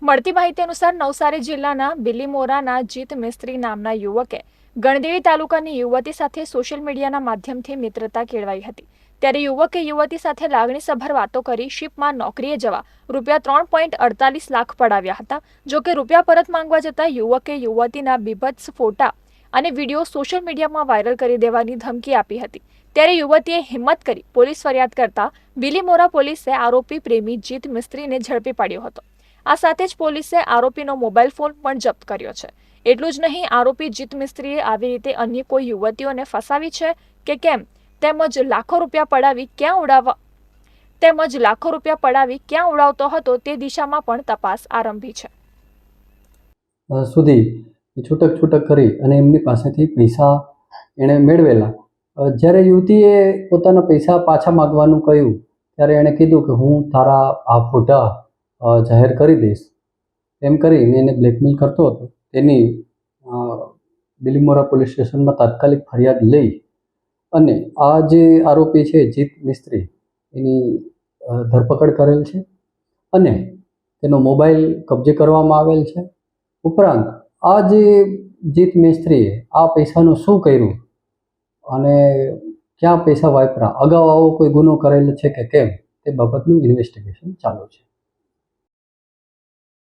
મળતી માહિતી અનુસાર નવસારી જિલ્લાના બિલીમોરાના જીત મિસ્ત્રી નામના યુવકે ગણદેવી તાલુકાની યુવતી સાથે સોશિયલ મીડિયાના માધ્યમથી મિત્રતા કેળવાઈ હતી. ત્યારે યુવકે યુવતી સાથે લાગણીસભર વાતો કરી શિપમાં નોકરીએ જવા ₹3.48 લાખ પડાવ્યા હતા. જોકે રૂપિયા પરત માંગવા જતા યુવકે યુવતીના બીભત્સ ફોટા અને વિડીયો સોશિયલ મીડિયામાં વાયરલ કરી દેવાની ધમકી આપી હતી. ત્યારે યુવતીએ હિંમત કરી પોલીસ ફરિયાદ કરતા બિલીમોરા પોલીસે આરોપી પ્રેમી જીત મિસ્ત્રીને ઝડપી પાડ્યો હતો. આ સાથે જ પોલીસે આરોપીનો મોબાઈલ ફોન પણ જપ્ત કર્યો છે. એટલું જ નહીં, આરોપી જીત મિસ્ત્રીએ આવી રીતે અન્ય કોઈ યુવતીઓને ફસાવી છે કે કેમ તેમજ લાખો રૂપિયા પડાવી ક્યાં ઉડાવતો હતો તે દિશામાં પણ તપાસ આરંભી છે. સુધી છૂટક કરી અને એમની પાસેથી પૈસા એણે મેળવેલા. જ્યારે યુવતીએ પોતાના પૈસા પાછા માગવાનું કહ્યું ત્યારે એણે કીધું કે હું તારા આ ફોટા જાહેર કરી દઈશ એમ કરીને એને બ્લેકમેલ કરતો હતો. તેની બિલીમોરા પોલીસ સ્ટેશનમાં તાત્કાલિક ફરિયાદ લઈ અને આ જે આરોપી છે જીત મિસ્ત્રી એની ધરપકડ કરેલ છે અને તેનો મોબાઈલ કબજે કરવામાં આવેલ છે. ઉપરાંત આ જે જીત મિસ્ત્રીએ આ પૈસાનું શું કર્યું અને ક્યાં પૈસા વાપરા, અગાઉ આવો કોઈ ગુનો કરેલો છે કે કેમ તે બાબતનું ઇન્વેસ્ટિગેશન ચાલુ છે.